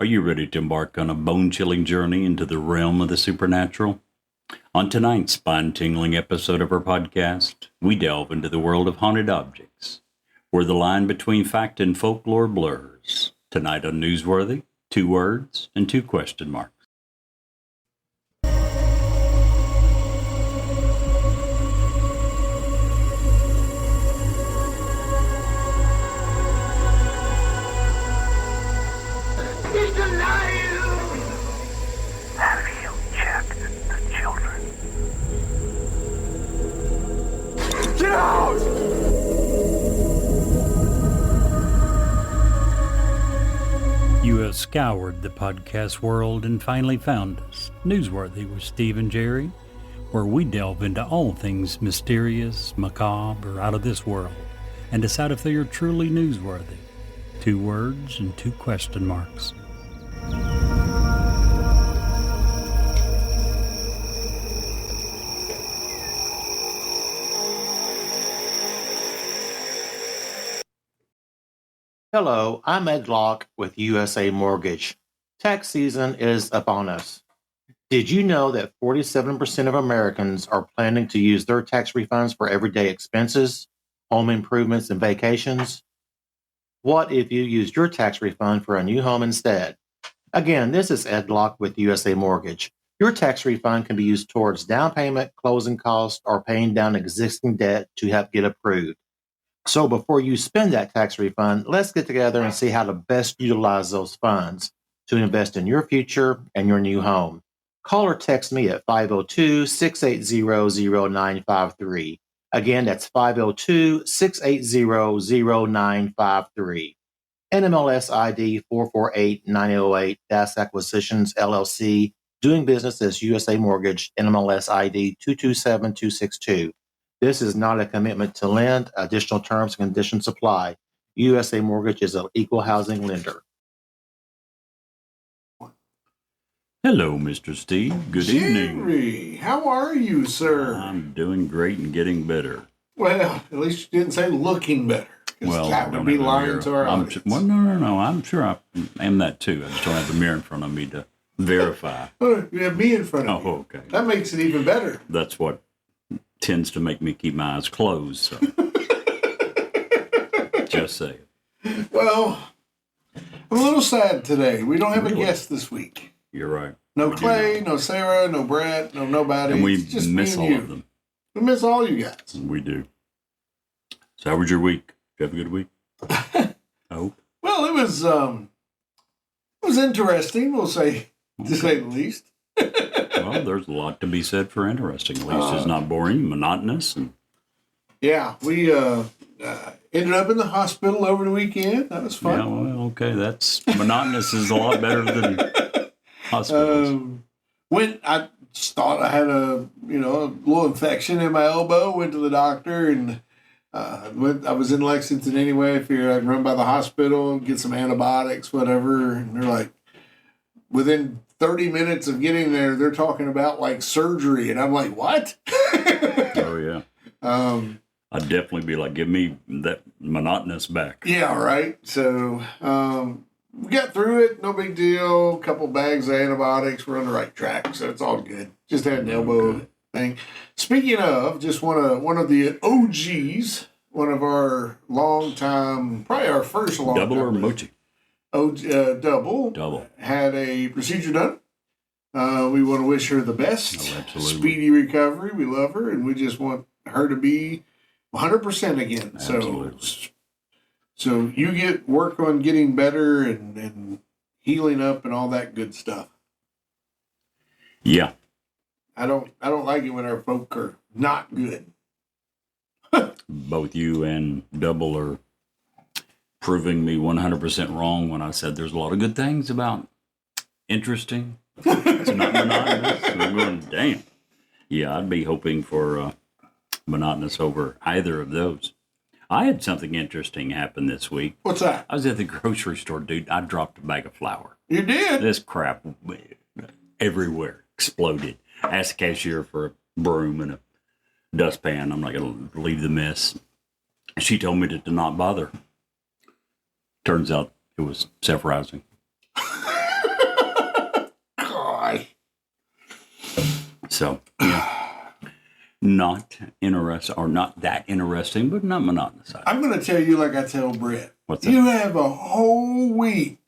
Are you ready to embark on a bone-chilling journey into the realm of the supernatural? On tonight's spine-tingling episode of our podcast, we delve into the world of haunted objects, where the line between fact and folklore blurs. Tonight on Newsworthy, 2 words and 2 question marks. He's alive! Have you checked the children? Get out! You have scoured the podcast world and finally found us, Newsworthy with Steve and Jerry, where we delve into all things mysterious, macabre, or out of this world, and decide if they are truly newsworthy. 2 words and 2 question marks. Hello, I'm Ed Locke with USA Mortgage. Tax season is upon us. Did you know that 47% of Americans are planning to use their tax refunds for everyday expenses, home improvements, and vacations? What if you used your tax refund for a new home instead? Again, this is Ed Locke with USA Mortgage. Your tax refund can be used towards down payment, closing costs, or paying down existing debt to help get approved. So before you spend that tax refund, let's get together and see how to best utilize those funds to invest in your future and your new home. Call or text me at 502-680-0953. Again, that's 502-680-0953. NMLS ID 448908, DAS Acquisitions LLC, doing business as USA Mortgage, NMLS ID 227262. This is not a commitment to lend. Additional terms and conditions apply. USA Mortgage is an equal housing lender. Hello, Mr. Steve. Good evening. Jerry, how are you, sir? I'm doing great and getting better. Well, at least you didn't say looking better. 'Cause Well, I that don't would be have a lying mirror. to our I'm audience. well, no. I'm sure I am that too. I just don't have the mirror in front of me to verify. Oh, you have me in front of you. Oh, okay. That makes it even better. That's what tends to make me keep my eyes closed. So. Just say it. Well, I'm a little sad today. We don't have Really? a guest this week. You're right. No We do Clay, not. no Sarah, no Brett, no nobody. And we It's just me miss and all you. of them. We miss all you guys. We do. So how was your week? Did you have a good week? Oh, Well, it was interesting, we'll say, to say the least. well, there's a lot to be said for interesting. At least it's not boring, monotonous, and Yeah, we ended up in the hospital over the weekend. That was fun. yeah, well, okay, that's monotonous is a lot better than hospitals. When I just thought I had a little infection in my elbow, went to the doctor and I was in Lexington anyway. I figured I'd run by the hospital, get some antibiotics, whatever. And they're like, within 30 minutes of getting there, they're talking about like surgery, and I'm like, what? Oh yeah, I'd definitely be like, give me that monotonous back. Yeah, right. So we got through it. No big deal. A couple bags of antibiotics. We're on the right track, so it's all good. Just had an elbow thing. Speaking of, just one of the OGs, one of our long time, probably our first long Double time or mochi? double Double. had a procedure done. We want to wish her the best, Oh, absolutely. speedy recovery. We love her, and we just want her to be 100% again. Absolutely. So you get work on getting better and healing up and all that good stuff. Yeah, I don't like it when our folk are not good. both you and Double are proving me 100% wrong when I said there's a lot of good things about interesting. It's not monotonous. And I'm going, damn. Yeah, I'd be hoping for monotonous over either of those. I had something interesting happen this week. What's that? I was at the grocery store, dude. I dropped a bag of flour. You did? This crap everywhere exploded. I asked the cashier for a broom and a dustpan. I'm not going to leave the mess. She told me to not bother. Turns out it was self-rising. So, yeah, not interesting, or not that interesting, but not monotonous. I'm going to tell you like I tell Brett. What's that? You have a whole week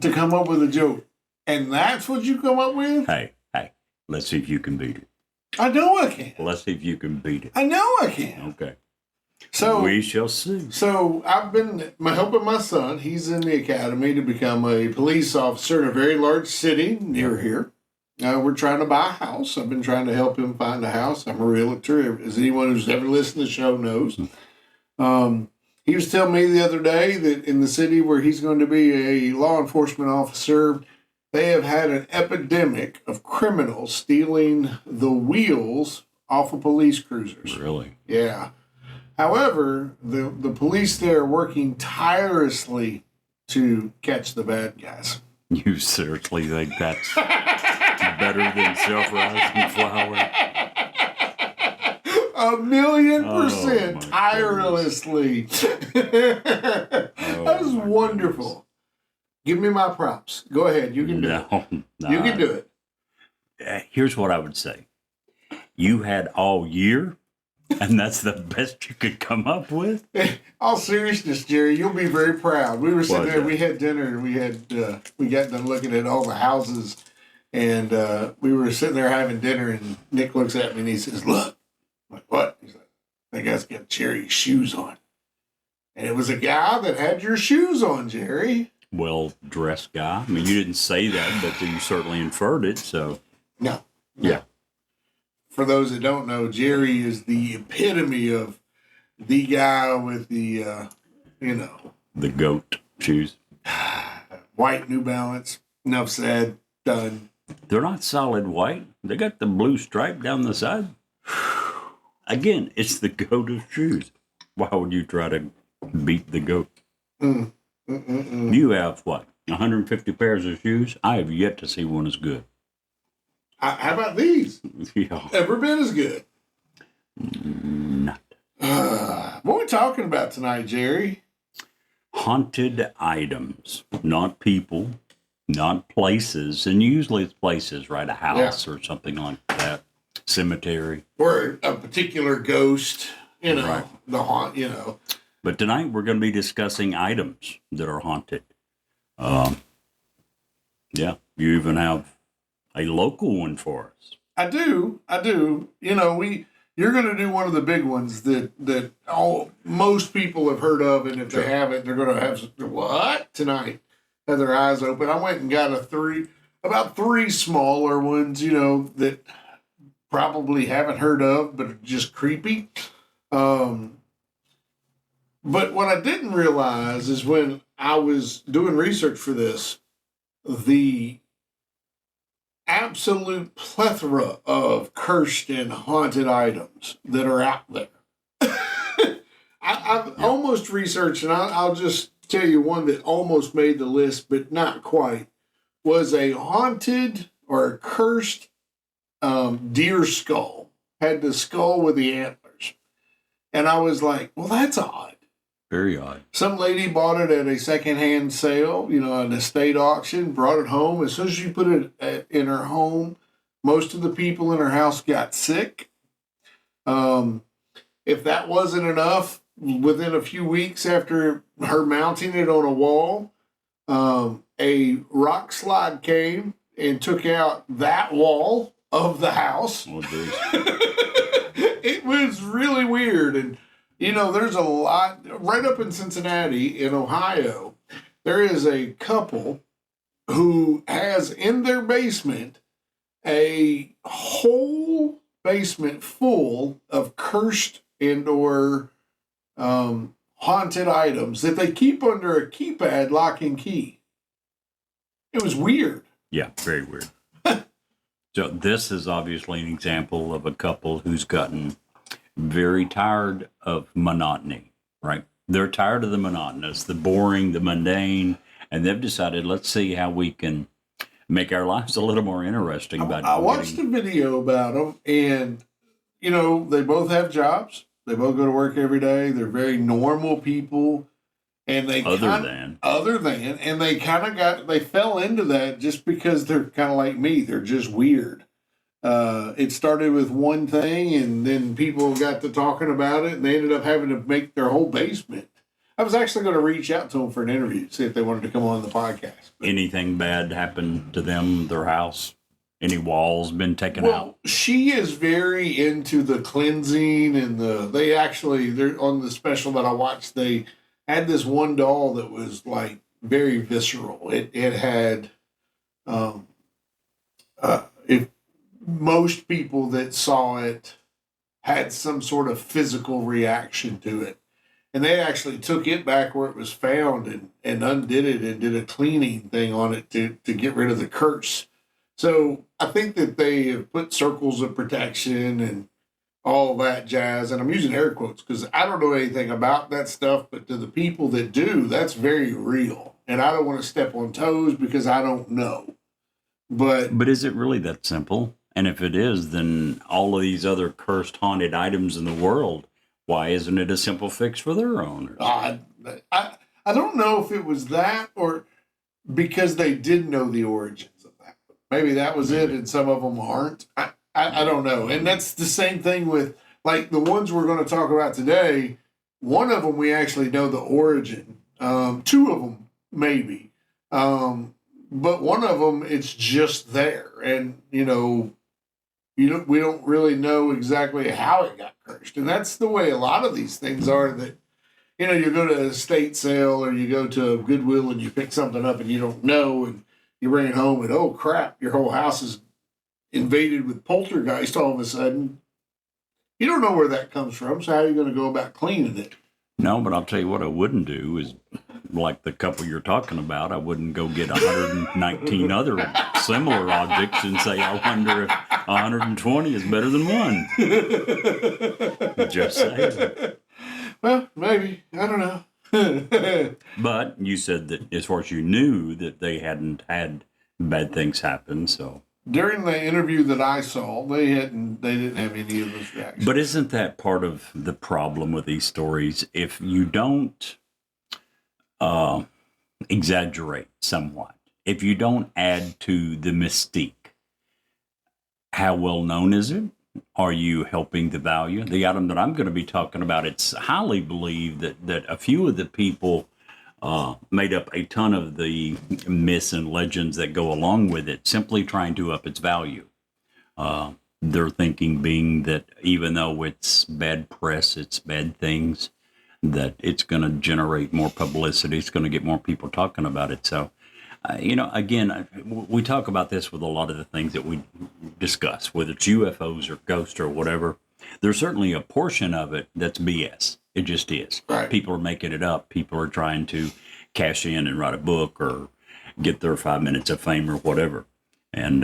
to come up with a joke, and that's what you come up with? Hey, let's see if you can beat it. I know I can. Let's see if you can beat it. I know I can. Okay. So We shall see. So I've been helping my son. He's in the academy to become a police officer in a very large city near here. We're trying to buy a house. I've been trying to help him find a house. I'm a realtor, as anyone who's ever listened to the show knows. He was telling me the other day that in the city where he's going to be a law enforcement officer, they have had an epidemic of criminals stealing the wheels off of police cruisers. Really? Yeah. However, the police there are working tirelessly to catch the bad guys. You seriously think that's better than self-rising flour? 1,000,000% my tirelessly. That was my wonderful. Give me my props. Go ahead. You can do it. No. You can do it. Here's what I would say. You had all year, and that's the best you could come up with? All seriousness, Jerry, you'll be very proud. We were sitting What's there, that? we had dinner, and we got done looking at all the houses, and we were sitting there having dinner, and Nick looks at me and he says, "Look." I'm like, "What?" He's like, "That guy's got Jerry's shoes on." And it was a guy that had your shoes on, Jerry. Well-dressed guy. I mean, you didn't say that, but you certainly inferred it, so. No. Yeah. For those that don't know, Jerry is the epitome of the guy with the, The goat shoes. white New Balance. Enough said. Done. They're not solid white. They got the blue stripe down the side. Again, it's the goat of shoes. Why would you try to beat the goat? You have, what, 150 pairs of shoes? I have yet to see one as good. How about these? Yeah, Every bit as good. not. What are we talking about tonight, Jerry? Haunted items, not people, not places. And usually it's places, right? A house or something like that. Cemetery. Or a particular ghost, Right. the haunt, But tonight we're going to be discussing items that are haunted. Yeah, you even have a local one for us. I do. You're going to do one of the big ones that most people have heard of, and if they haven't, they're going to have what tonight? Have their eyes open. I went and got about three smaller ones, that probably haven't heard of, but are just creepy. But what I didn't realize is when I was doing research for this, the absolute plethora of cursed and haunted items that are out there. I've almost researched, and I'll just tell you one that almost made the list, but not quite, was a haunted or a cursed deer skull. Had the skull with the antlers. And I was like, well, that's odd. Very odd. Some lady bought it at a secondhand sale, an estate auction, brought it home. As soon as she put it in her home, most of the people in her house got sick. If that wasn't enough, within a few weeks after her mounting it on a wall, a rock slide came and took out that wall of the house. Oh, geez. It was really weird. And, there's a lot right up in Cincinnati, in Ohio. There is a couple who has in their basement a whole basement full of cursed and/or haunted items that they keep under a keypad lock and key. It was weird. Yeah, very weird. So this is obviously an example of a couple who's gotten very tired of monotony, right? They're tired of the monotonous, the boring, the mundane, and they've decided, let's see how we can make our lives a little more interesting. I watched a video about them, and, they both have jobs. They both go to work every day. They're very normal people. And they they kind of they fell into that just because they're kind of like me. They're just weird. It started with one thing, and then people got to talking about it, and they ended up having to make their whole basement. I was actually going to reach out to them for an interview, see if they wanted to come on the podcast. Anything bad happened to them, their house? Any walls been taken out? She is very into the cleansing and they're on the special that I watched. They had this one doll that was like very visceral. It had, if most people that saw it had some sort of physical reaction to it. And they actually took it back where it was found and undid it and did a cleaning thing on it to get rid of the curse. So I think that they have put circles of protection and all that jazz. And I'm using air quotes because I don't know anything about that stuff, but to the people that do, that's very real. And I don't want to step on toes because I don't know. But is it really that simple? And if it is, then all of these other cursed, haunted items in the world, why isn't it a simple fix for their owners? I don't know if it was that or because they did know the origins. Maybe that was it, and some of them aren't. I don't know. And that's the same thing with, like, the ones we're going to talk about today. One of them we actually know the origin. Two of them, maybe. But one of them, it's just there. And, we don't really know exactly how it got cursed. And that's the way a lot of these things are that, you go to an estate sale or you go to Goodwill and you pick something up and you don't know, and you bring it home and, oh, crap, your whole house is invaded with poltergeist all of a sudden. You don't know where that comes from, so how are you going to go about cleaning it? No, but I'll tell you what I wouldn't do is, like the couple you're talking about, I wouldn't go get 119 other similar objects and say, I wonder if 120 is better than one. Just saying. Well, maybe. I don't know. But you said that as far as you knew that they hadn't had bad things happen, so during the interview that I saw, they didn't have any of those reactions. But isn't that part of the problem with these stories? If you don't exaggerate somewhat, if you don't add to the mystique, how well known is it? Are you helping the value? The item that I'm going to be talking about, it's highly believed that a few of the people made up a ton of the myths and legends that go along with it, simply trying to up its value. Their thinking being that even though it's bad press, it's bad things, that it's going to generate more publicity, it's going to get more people talking about it. So, again, we talk about this with a lot of the things that we discuss, whether it's UFOs or ghosts or whatever. There's certainly a portion of it that's BS. It just is. Right. People are making it up. People are trying to cash in and write a book or get their 5 minutes of fame or whatever. And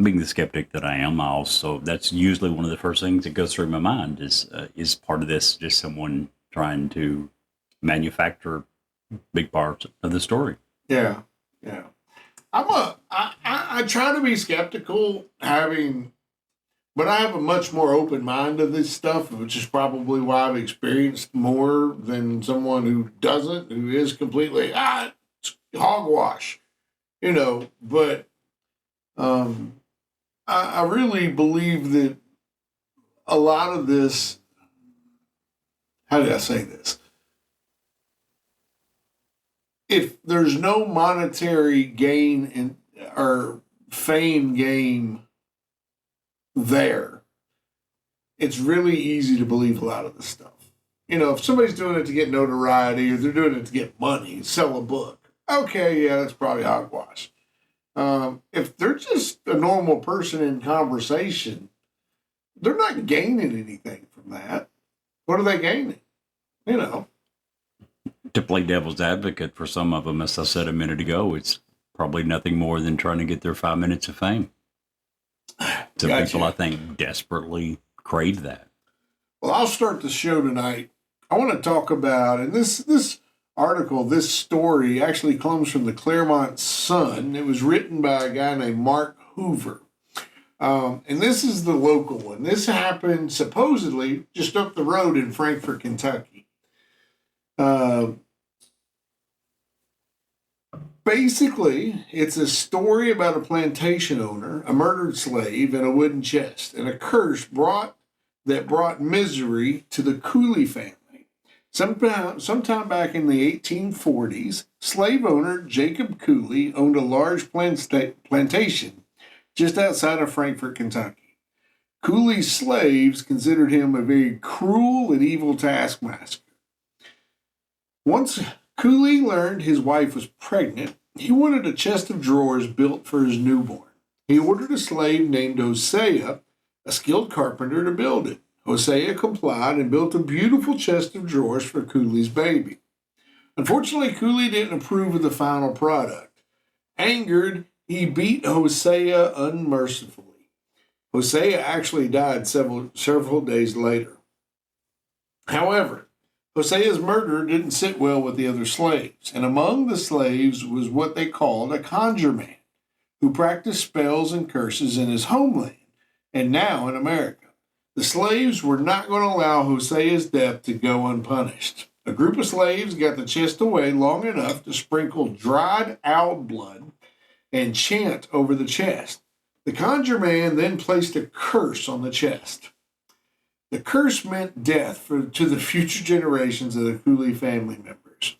being the skeptic that I am, that's usually one of the first things that goes through my mind is part of this just someone trying to manufacture big parts of the story. Yeah. Yeah. I try to be skeptical but I have a much more open mind to this stuff, which is probably why I've experienced more than someone who doesn't, who is completely, it's hogwash, but I really believe that a lot of this, how did I say this? If there's no monetary gain or fame game there, it's really easy to believe a lot of this stuff. If somebody's doing it to get notoriety or they're doing it to get money, sell a book, okay, yeah, that's probably hogwash. If they're just a normal person in conversation, they're not gaining anything from that. What are they gaining? To play devil's advocate for some of them, as I said a minute ago, it's probably nothing more than trying to get their 5 minutes of fame. Some Gotcha. people, I think, desperately crave that. Well, I'll start the show tonight. I want to talk about, and this article, this story actually comes from the Claremont Sun. It was written by a guy named Mark Hoover. And this is the local one. This happened supposedly just up the road in Frankfort, Kentucky. Basically, it's a story about a plantation owner, a murdered slave, and a wooden chest, and a curse that brought misery to the Cooley family. Sometime back in the 1840s, slave owner Jacob Cooley owned a large plantation just outside of Frankfort, Kentucky. Cooley's slaves considered him a very cruel and evil taskmaster. Once Cooley learned his wife was pregnant, he wanted a chest of drawers built for his newborn. He ordered a slave named Hosea, a skilled carpenter, to build it. Hosea complied and built a beautiful chest of drawers for Cooley's baby. Unfortunately, Cooley didn't approve of the final product. Angered, he beat Hosea unmercifully. Hosea actually died several days later. However, Hosea's murder didn't sit well with the other slaves, and among the slaves was what they called a conjure man, who practiced spells and curses in his homeland, and now in America. The slaves were not going to allow Hosea's death to go unpunished. A group of slaves got the chest away long enough to sprinkle dried owl blood and chant over the chest. The conjure man then placed a curse on the chest. The curse meant death to the future generations of the Cooley family members.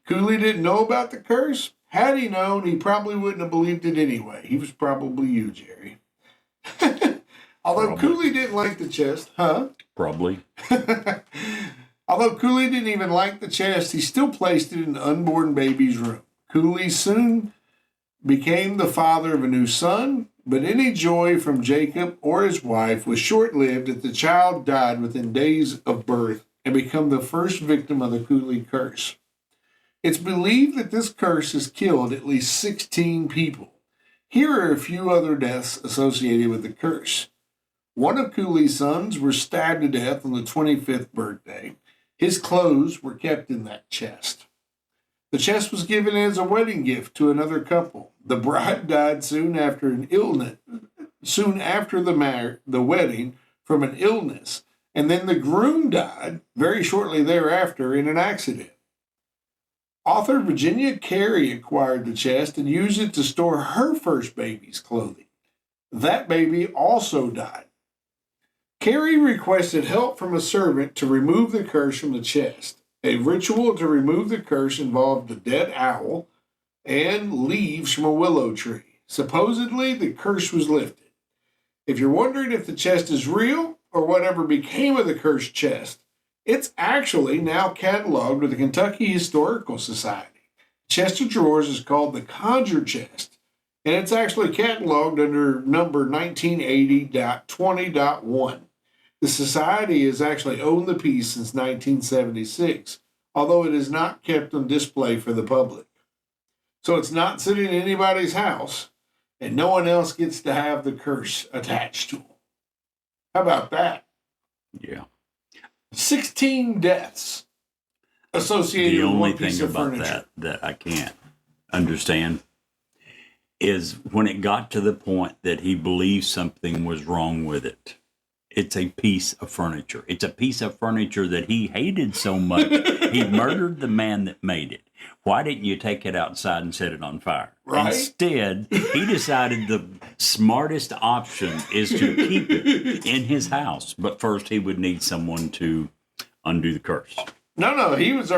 Cooley didn't know about the curse. Had he known, he probably wouldn't have believed it anyway. He was probably you, Jerry. Although Cooley didn't like the chest, Probably. Although Cooley didn't even like the chest, he still placed it in the unborn baby's room. Cooley soon became the father of a new son, but any joy from Jacob or his wife was short-lived as the child died within days of birth and became the first victim of the Cooley curse. It's believed that this curse has killed at least 16 people. Here are a few other deaths associated with the curse. One of Cooley's sons was stabbed to death on the 25th birthday. His clothes were kept in that chest. The chest was given as a wedding gift to another couple. The bride died soon after the wedding from an illness, and then the groom died very shortly thereafter in an accident. Author Virginia Carey acquired the chest and used it to store her first baby's clothing. That baby also died. Carey requested help from a servant to remove the curse from the chest. A ritual to remove the curse involved a dead owl and leaves from a willow tree. Supposedly, the curse was lifted. If you're wondering if the chest is real or whatever became of the cursed chest, it's actually now cataloged with the Kentucky Historical Society. The chest of drawers is called the Conjure Chest, and it's actually cataloged under number 1980.20.1. The Society has actually owned the piece since 1976, although it is not kept on display for the public. So it's not sitting in anybody's house, and no one else gets to have the curse attached to them. How about that? Yeah. 16 deaths associated The with only one piece thing of about furniture. that I can't understand is when it got to the point that he believed something was wrong with it. It's a piece of furniture. It's a piece of furniture that he hated so much. He murdered the man that made it. Why didn't you take it outside and set it on fire? Right? Instead, he decided the smartest option is to keep it in his house. But first, he would need someone to undo the curse. No, they didn't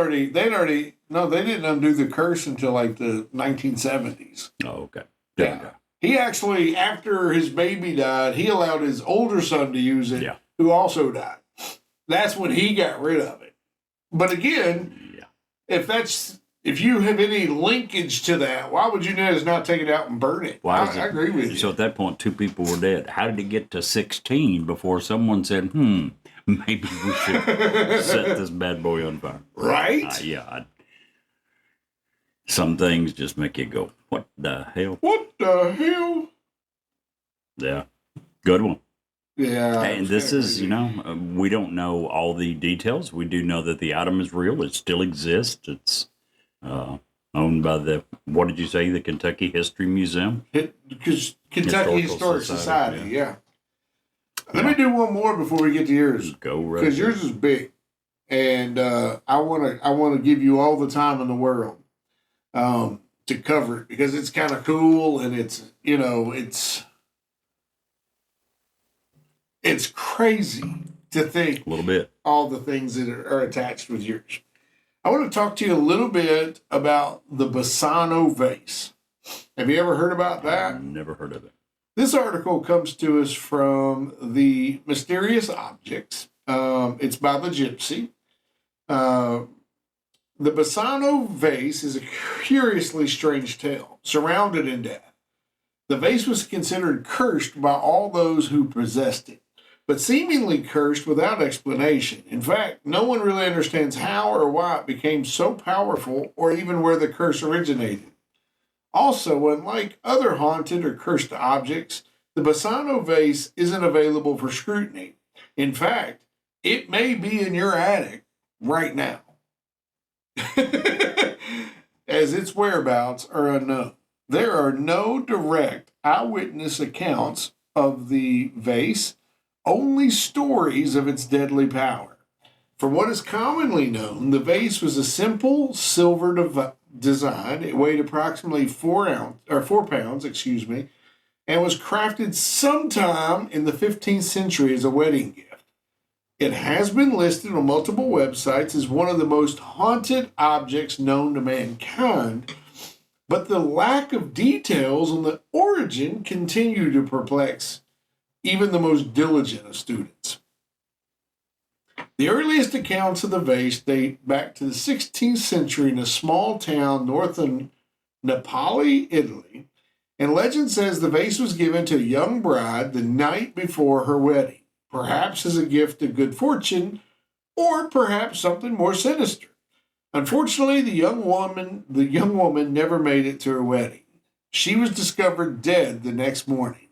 undo the curse until like the 1970s. Oh, okay. Yeah. He actually, after his baby died, he allowed his older son to use it, Yeah. who also died. That's when he got rid of it. But again, if you have any linkage to that, why would you just not take it out and burn it? I agree with you. So at that point, 2 people were dead. How did it get to 16 before someone said, maybe we should set this bad boy on fire? Right? Some things just make you go, what the hell? What the hell? Yeah. Good one. Yeah. And this is, we don't know all the details. We do know that the item is real. It still exists. It's owned by the Kentucky History Museum? Kentucky Historic Society, yeah. Let me do one more before we get to yours. Go right. Because yours is big. And I want to give you all the time in the world. to cover it because it's kind of cool and it's, you know, it's crazy to think A little bit. all the things that are attached with yours. I want to talk to you a little bit about the Bassano vase. Have you ever heard about that? Never heard of it. This article comes to us from the Mysterious Objects. It's by the Gypsy. The Bassano vase is a curiously strange tale, surrounded in death. The vase was considered cursed by all those who possessed it, but seemingly cursed without explanation. In fact, no one really understands how or why it became so powerful or even where the curse originated. Also, unlike other haunted or cursed objects, the Bassano vase isn't available for scrutiny. In fact, it may be in your attic right now, as its whereabouts are unknown. There are no direct eyewitness accounts of the vase, only stories of its deadly power. From what is commonly known, the vase was a simple silver design. It weighed approximately 4 pounds, and was crafted sometime in the 15th century as a wedding gift. It has been listed on multiple websites as one of the most haunted objects known to mankind, but the lack of details on the origin continue to perplex even the most diligent of students. The earliest accounts of the vase date back to the 16th century in a small town north of Napoli, Italy, and legend says the vase was given to a young bride the night before her wedding, perhaps as a gift of good fortune, or perhaps something more sinister. Unfortunately, the young woman never made it to her wedding. She was discovered dead the next morning.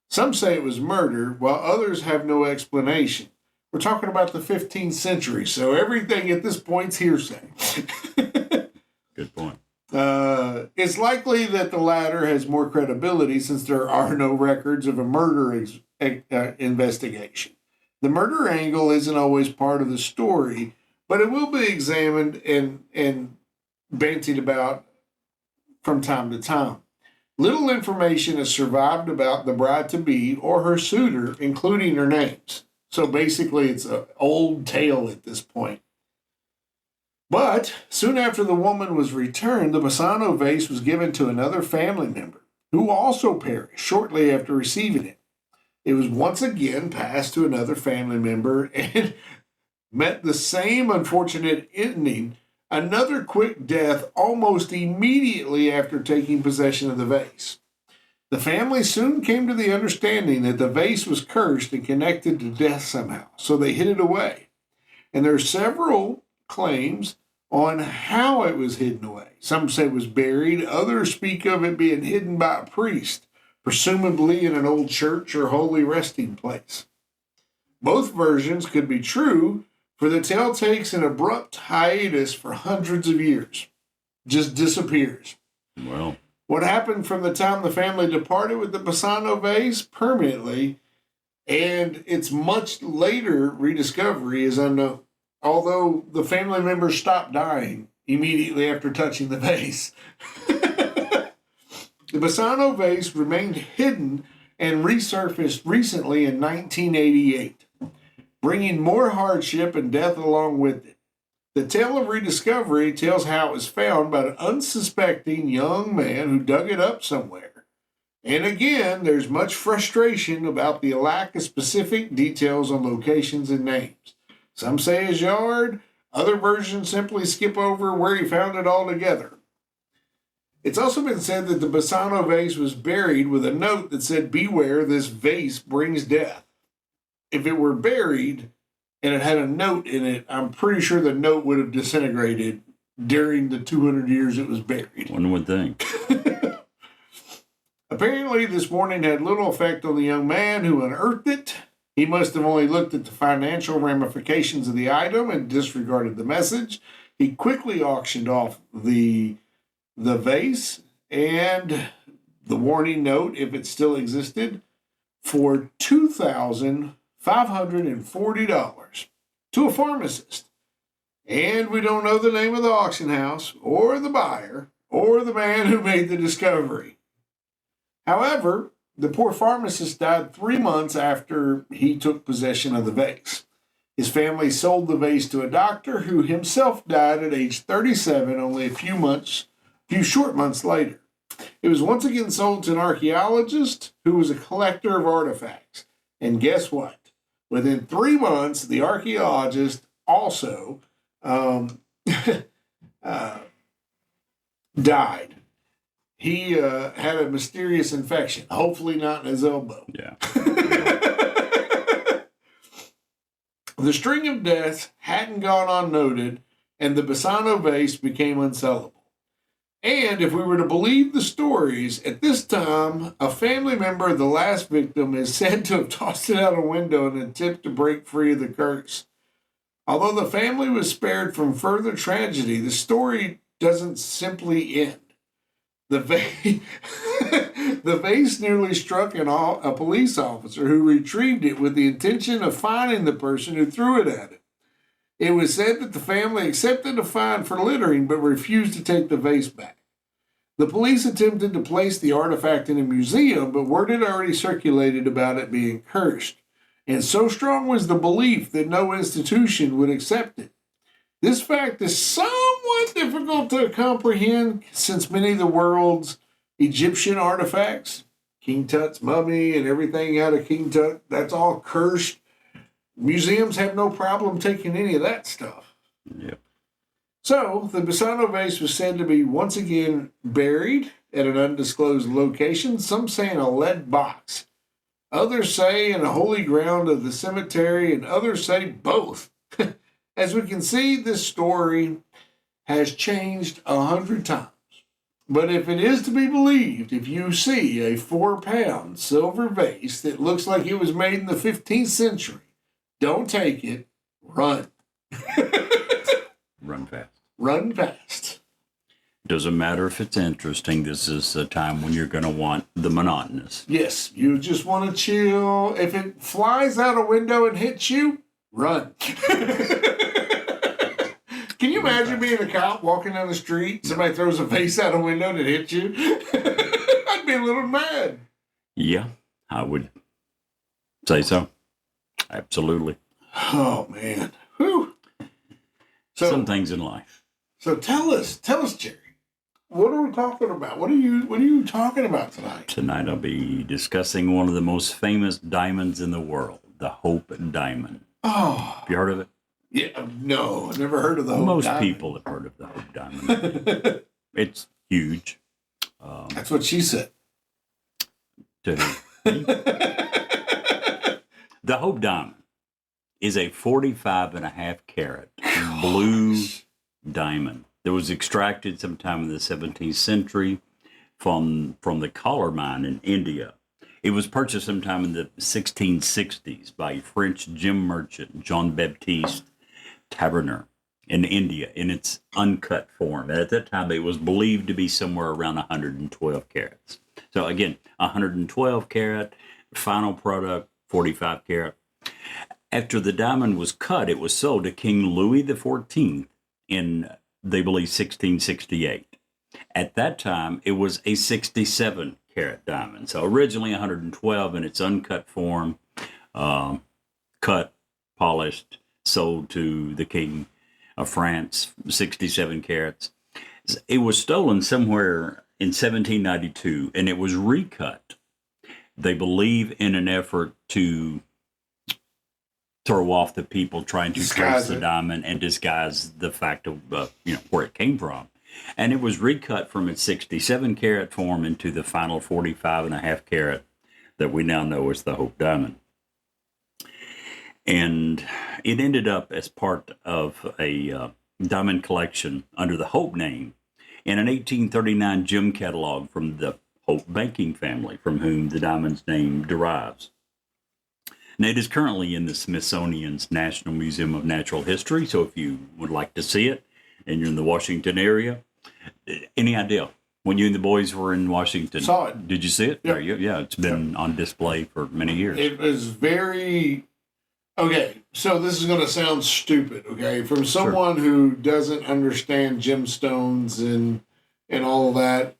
Some say it was murder, while others have no explanation. We're talking about the 15th century, so everything at this point's hearsay. Good point. It's likely that the latter has more credibility since there are no records of a murder investigation. The murder angle isn't always part of the story, but it will be examined and bantied about from time to time. Little information has survived about the bride-to-be or her suitor, including their names. So basically, it's an old tale at this point. But soon after the woman was returned, the Bassano vase was given to another family member, who also perished shortly after receiving it. It was once again passed to another family member and met the same unfortunate ending, another quick death almost immediately after taking possession of the vase. The family soon came to the understanding that the vase was cursed and connected to death somehow, so they hid it away. And there are several claims on how it was hidden away. Some say it was buried, others speak of it being hidden by a priest, presumably in an old church or holy resting place. Both versions could be true, for the tale takes an abrupt hiatus for hundreds of years. Just disappears. Well, What happened from the time the family departed with the Bassano vase permanently and its much later rediscovery is unknown. Although the family members stopped dying immediately after touching the vase. The Bassano vase remained hidden and resurfaced recently in 1988, bringing more hardship and death along with it. The tale of rediscovery tells how it was found by an unsuspecting young man who dug it up somewhere. And again, there's much frustration about the lack of specific details on locations and names. Some say his yard, other versions simply skip over where he found it altogether. It's also been said that the Bassano vase was buried with a note that said, "Beware, this vase brings death." If it were buried and it had a note in it, I'm pretty sure the note would have disintegrated during the 200 years it was buried. one would think. Apparently, this warning had little effect on the young man who unearthed it. He must have only looked at the financial ramifications of the item and disregarded the message. He quickly auctioned off the vase and the warning note, if it still existed, for $2,540 to a pharmacist. And we don't know the name of the auction house or the buyer or the man who made the discovery. However, the poor pharmacist died 3 months after he took possession of the vase. His family sold the vase to a doctor who himself died at age 37, only a few short months later. It was once again sold to an archaeologist who was a collector of artifacts. And guess what? Within 3 months, the archaeologist also died. He had a mysterious infection, hopefully not in his elbow. Yeah. The string of deaths hadn't gone unnoted, and the Bassano vase became unsellable. And if we were to believe the stories, at this time, a family member of the last victim is said to have tossed it out a window in an attempt to break free of the curse. Although the family was spared from further tragedy, the story doesn't simply end. The vase nearly struck a police officer who retrieved it with the intention of fining the person who threw it at it. It was said that the family accepted a fine for littering but refused to take the vase back. The police attempted to place the artifact in a museum, but word had already circulated about it being cursed, and so strong was the belief that no institution would accept it. This fact is somewhat difficult to comprehend since many of the world's Egyptian artifacts, King Tut's mummy and everything out of King Tut, that's all cursed. Museums have no problem taking any of that stuff. Yep. So, the Bassano vase was said to be once again buried at an undisclosed location, some say in a lead box. Others say in a holy ground of the cemetery, and others say both. As we can see, this story has changed 100 times. But if it is to be believed, if you see a 4-pound silver vase that looks like it was made in the 15th century, don't take it, run. Run fast. Run fast. Doesn't matter if it's interesting. This is a time when you're going to want the monotonous. Yes, you just want to chill. If it flies out a window and hits you, run. Can you imagine being a cop walking down the street, somebody throws a vase out a window and it hits you? I'd be a little mad. Yeah, I would say so. Absolutely. Oh, man. Whew. Some things in life. So tell us, Jerry, what are we talking about? What are you talking about tonight? Tonight I'll be discussing one of the most famous diamonds in the world, the Hope Diamond. Oh, Have you heard of it? yeah, no, I've never heard of the Hope Most Diamond. people have heard of the Hope Diamond. It's huge. That's what she said. To the Hope Diamond is a 45.5 carat blue diamond that was extracted sometime in the 17th century from the Collar mine in India. It was purchased sometime in the 1660s by French gem merchant Jean-Baptiste Tavernier in India in its uncut form. At that time, it was believed to be somewhere around 112 carats. So again, 112 carat, final product, 45 carat. After the diamond was cut, it was sold to King Louis XIV in, they believe, 1668. At that time, it was a 67 carat diamond. So originally 112 in its uncut form, cut, polished, sold to the King of France, 67 carats. It was stolen somewhere in 1792, and it was recut, they believe, in an effort to throw off the people trying to trace the diamond and disguise the fact of where it came from. And it was recut from its 67 carat form into the final 45.5 carat that we now know as the Hope Diamond. And it ended up as part of a diamond collection under the Hope name in an 1839 gem catalog from the Hope banking family, from whom the diamond's name derives. Now, it is currently in the Smithsonian's National Museum of Natural History, so if you would like to see it and you're in the Washington area, any idea? When you and the boys were in Washington, Saw it. Did you see it? Yep. Yeah, it's been on display for many years. It was very... Okay, so this is going to sound stupid, okay? From someone who doesn't understand gemstones and and all of that.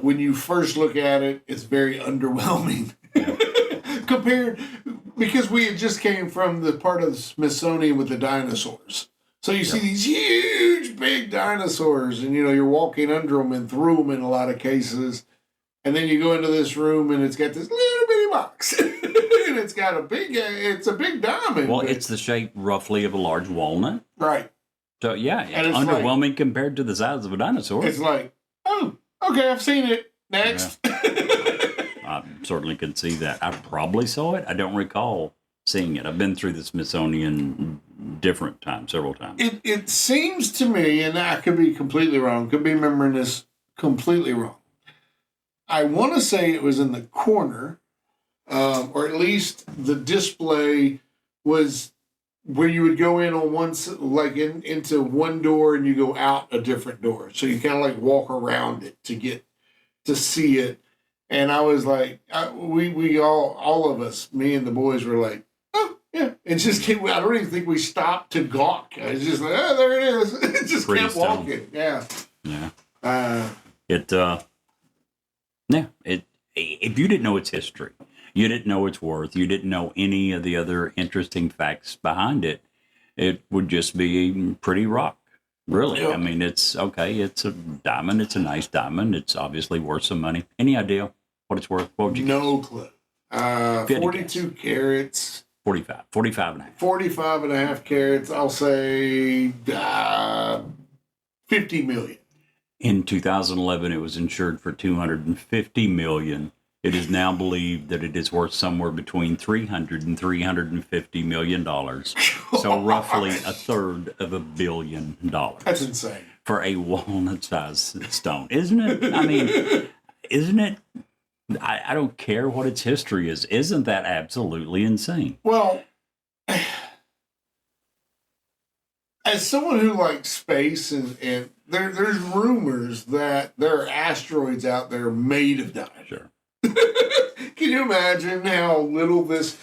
When you first look at it, it's very underwhelming compared, because we had just came from the part of the Smithsonian with the dinosaurs. So you see these huge, big dinosaurs, and you're walking under them and through them in a lot of cases. And then you go into this room, and it's got this little bitty box, and it's got a big diamond. Well, it's the shape roughly of a large walnut. right. So yeah, And it's it's underwhelming compared to the size of a dinosaur. It's like, oh, okay, I've seen it. Next. I certainly could see that. I probably saw it. I don't recall seeing it. I've been through the Smithsonian different times, several times. It seems to me, and I could be completely wrong, could be remembering this completely wrong. I want to say it was in the corner, or at least the display was where you would go in on one, like into one door, and you go out a different door. So you kind of like walk around it to get to see it. And I was like, we all of us, me and the boys, were like, oh yeah. It just came. I don't even think we stopped to gawk. I was just like, oh, there it is. It just Pretty kept stunning. walking. Yeah. Yeah. If you didn't know its history, you didn't know its worth, you didn't know any of the other interesting facts behind it, it would just be pretty rock. Really. Yeah. I mean, it's okay. It's a diamond. It's a nice diamond. It's obviously worth some money. Any idea what it's worth? What would you No clue. If you had to 42 carats. 45 and a half. 45 and a half carats. I'll say 50 million. In 2011, it was insured for $250 million. It is now believed that it is worth somewhere between $300 and $350 million. So roughly a third of $1 billion That's insane. for a walnut-sized stone, isn't it? I mean, isn't it? I don't care what its history is. Isn't that absolutely insane? Well, as someone who likes space, and there's rumors that there are asteroids out there made of diamonds. Sure. Can you imagine how little this?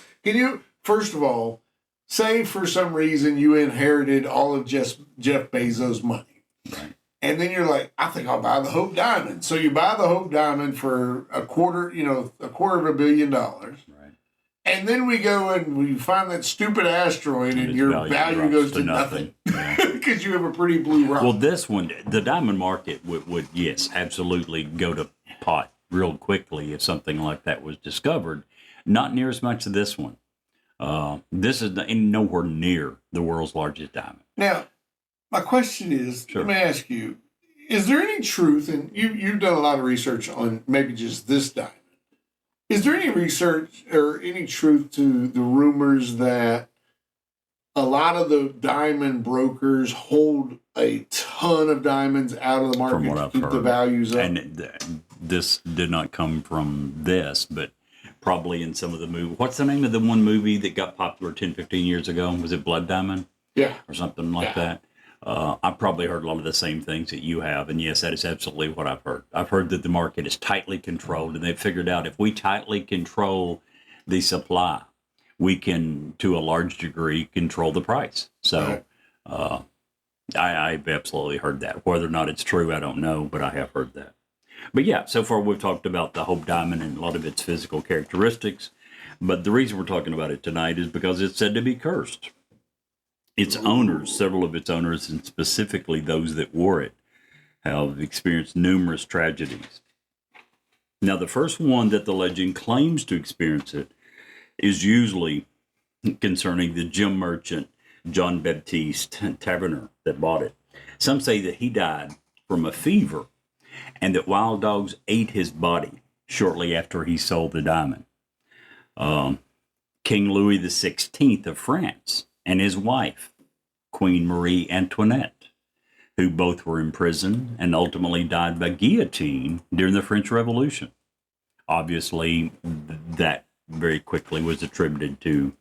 First of all, say for some reason you inherited all of Jeff Bezos' money, Right. and then you're like, I think I'll buy the Hope Diamond. So you buy the Hope Diamond for a quarter of $1 billion. Right. And then we go and we find that stupid asteroid, and Its your value drops goes to nothing Yeah. because you have a pretty blue rock. Well, this one, the diamond market would yes, absolutely go to pot real quickly if something like that was discovered. Not near as much as this one. This is nowhere near the world's largest diamond. Now, my question is, Sure. let me ask you, is there any truth, and you've done a lot of research on maybe just this diamond, is there any research or any truth to the rumors that a lot of the diamond brokers hold a ton of diamonds out of the market From what to I've keep the heard. values up? And this did not come from this, but probably in some of the movie. What's the name of the one movie that got popular 10, 15 years ago? Was it Blood Diamond Yeah. or something like Yeah. that? I've probably heard a lot of the same things that you have. And yes, that is absolutely what I've heard. I've heard that the market is tightly controlled, and they've figured out if we tightly control the supply, we can, to a large degree, control the price. So I've absolutely heard that. Whether or not it's true, I don't know, but I have heard that. But yeah, so far we've talked about the Hope Diamond and a lot of its physical characteristics. But the reason we're talking about it tonight is because it's said to be cursed. Its owners, several of its owners, and specifically those that wore it, have experienced numerous tragedies. Now, the first one that the legend claims to experience it is usually concerning the gem merchant John Baptiste Taverner that bought it. Some say that he died from a fever and that wild dogs ate his body shortly after he sold the diamond. King Louis XVI of France and his wife, Queen Marie Antoinette, who both were imprisoned and ultimately died by guillotine during the French Revolution. Obviously, that very quickly was attributed to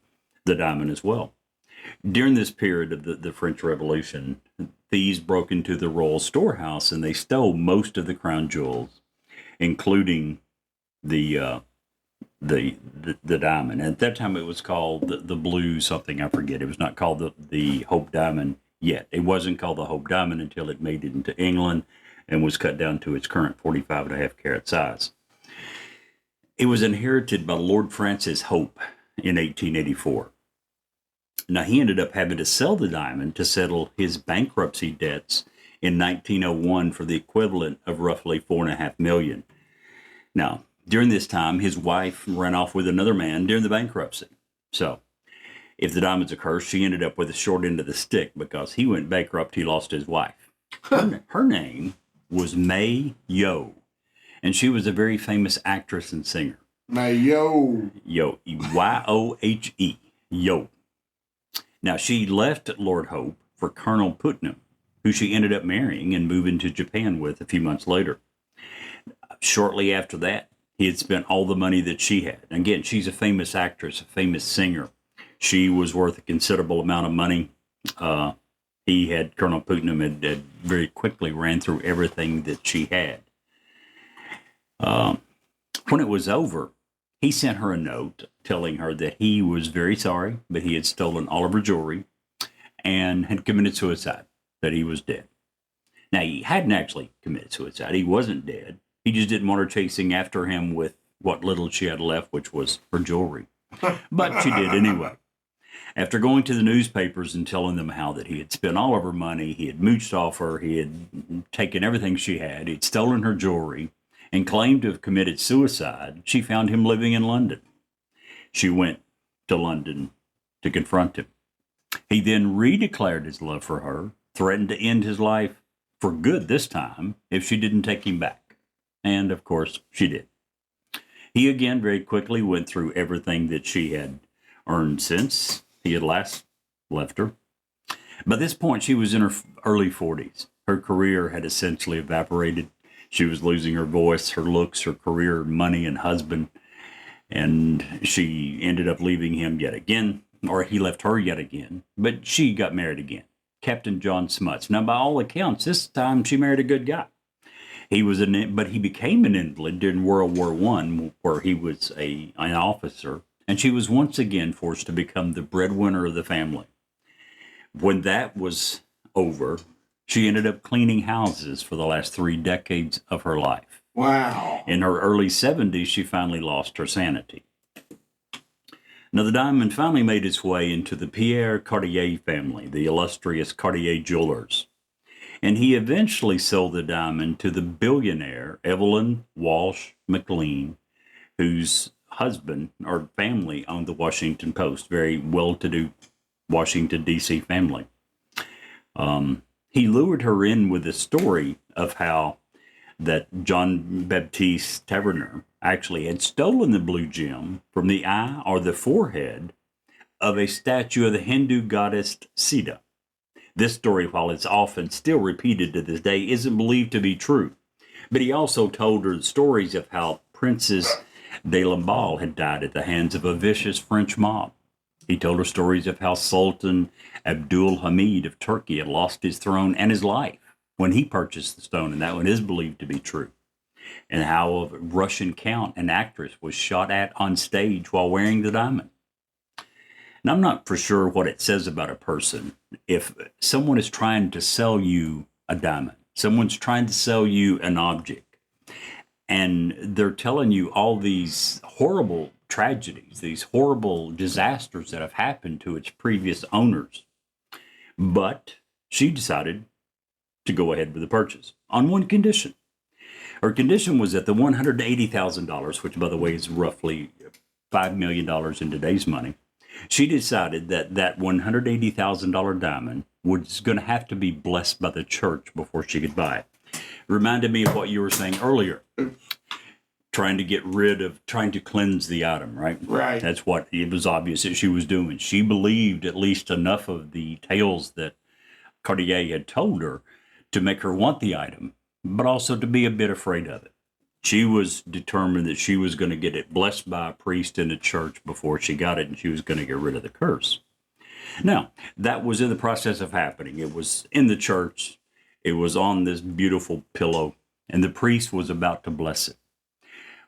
the diamond as well. During this period of the French Revolution, thieves broke into the royal storehouse and they stole most of the crown jewels, including the diamond. At that time, it was called the blue something, I forget. It was not called the Hope Diamond yet. It wasn't called the Hope Diamond until it made it into England. and was cut down to its current 45.5 carat size. It was inherited by Lord Francis Hope in 1884. Now, he ended up having to sell the diamond to settle his bankruptcy debts in 1901 for the equivalent of roughly $4.5 million. Now, during this time, his wife ran off with another man during the bankruptcy. So, if the diamond's a curse, she ended up with the short end of the stick because he went bankrupt, he lost his wife. Her name was Mae Yo, and she was a very famous actress and singer. Mayo. Yo, Yohe, Yo. Now, she left Lord Hope for Colonel Putnam, who she ended up marrying and moving to Japan with a few months later. Shortly after that, he had spent all the money that she had. Again, she's a famous actress, a famous singer. She was worth a considerable amount of money. Colonel Putnam had very quickly ran through everything that she had. When it was over, he sent her a note telling her that he was very sorry, but he had stolen all of her jewelry and had committed suicide, that he was dead. Now, he hadn't actually committed suicide. He wasn't dead. He just didn't want her chasing after him with what little she had left, which was her jewelry. But she did anyway. After going to the newspapers and telling them how that he had spent all of her money, he had mooched off her, he had taken everything she had, he'd stolen her jewelry, and claimed to have committed suicide, she found him living in London. She went to London to confront him. He then redeclared his love for her, threatened to end his life for good this time if she didn't take him back. And, of course, she did. He again very quickly went through everything that she had earned since he had last left her. By this point, she was in her early 40s. Her career had essentially evaporated. She was losing her voice, her looks, her career, money, and husband. And she ended up leaving him yet again, or he left her yet again. But she got married again, Captain John Smuts. Now, by all accounts, this time she married a good guy. But he became an invalid during World War I, where he was an officer, and she was once again forced to become the breadwinner of the family. When that was over, she ended up cleaning houses for the last 3 decades of her life. Wow. In her early 70s, she finally lost her sanity. Now, the diamond finally made its way into the Pierre Cartier family, the illustrious Cartier jewelers. And he eventually sold the diamond to the billionaire Evelyn Walsh McLean, whose husband or family owned the Washington Post, very well-to-do Washington, D.C. family. He lured her in with the story of how that John Baptiste Taverner actually had stolen the blue gem from the eye or the forehead of a statue of the Hindu goddess Sita. This story, while it's often still repeated to this day, isn't believed to be true. But he also told her stories of how Princess de Lamballe had died at the hands of a vicious French mob. He told her stories of how Sultan Abdul Hamid of Turkey had lost his throne and his life when he purchased the stone, and that one is believed to be true. And how a Russian count and actress was shot at on stage while wearing the diamond. Now, I'm not for sure what it says about a person. If someone is trying to sell you a diamond, someone's trying to sell you an object, and they're telling you all these horrible tragedies, these horrible disasters that have happened to its previous owners. But she decided to go ahead with the purchase on one condition. Her condition was that the $180,000, which, by the way, is roughly $5 million in today's money, she decided that that $180,000 diamond was going to have to be blessed by the church before she could buy it. Reminded me of what you were saying earlier. Trying to cleanse the item, right? Right. That's what it was obvious that she was doing. She believed at least enough of the tales that Cartier had told her to make her want the item, but also to be a bit afraid of it. She was determined that she was going to get it blessed by a priest in the church before she got it, and she was going to get rid of the curse. Now, that was in the process of happening. It was in the church. It was on this beautiful pillow, and the priest was about to bless it,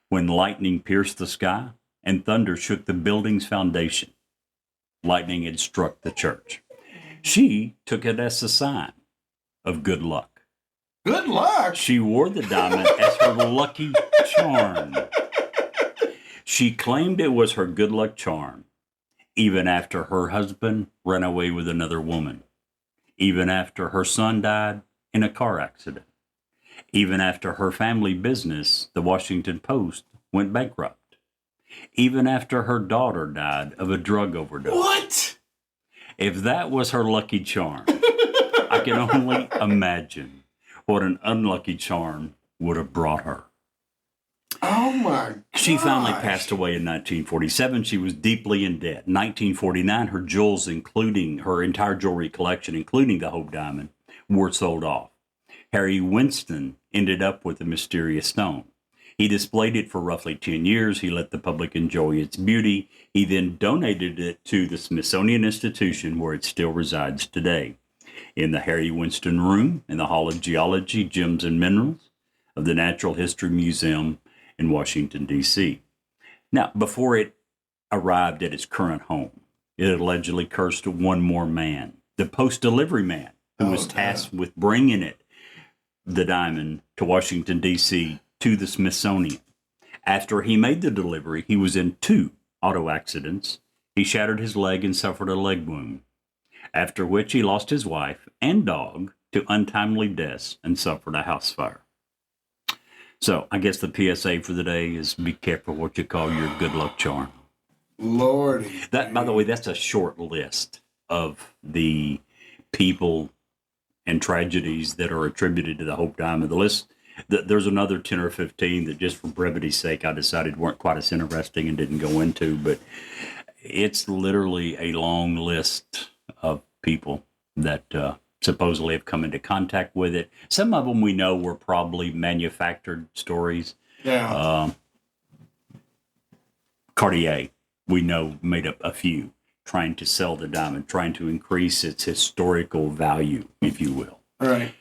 when lightning pierced the sky and thunder shook the building's foundation. Lightning had struck the church. She took it as a sign of good luck. Good luck. She wore the diamond as her lucky charm. She claimed it was her good luck charm, even after her husband ran away with another woman, even after her son died in a car accident, even after her family business, the Washington Post, went bankrupt, even after her daughter died of a drug overdose. What? If that was her lucky charm, I can only imagine what an unlucky charm would have brought her. Oh my God. She finally passed away in 1947. She was deeply in debt. 1949, her jewels, including her entire jewelry collection, including the Hope Diamond, were sold off. Harry Winston ended up with the mysterious stone. He displayed it for roughly 10 years. He let the public enjoy its beauty. He then donated it to the Smithsonian Institution, where it still resides today, in the Harry Winston Room in the Hall of Geology, Gems and Minerals of the Natural History Museum in Washington, D.C. Now, before it arrived at its current home, it allegedly cursed one more man, the post-delivery man, who was tasked with bringing it, the diamond, to Washington, D.C., to the Smithsonian. After he made the delivery, he was in 2 auto accidents. He shattered his leg and suffered a leg wound, after which he lost his wife and dog to untimely deaths and suffered a house fire. So I guess the PSA for the day is be careful what you call your good luck charm. Lordy. That, by the way, that's a short list of the people and tragedies that are attributed to the Hope Diamond. The list, there's another 10 or 15 that just for brevity's sake I decided weren't quite as interesting and didn't go into, but it's literally a long list of people that supposedly have come into contact with it. Some of them we know were probably manufactured stories. Yeah. Cartier, we know, made up a few, trying to sell the diamond, trying to increase its historical value, if you will. Right.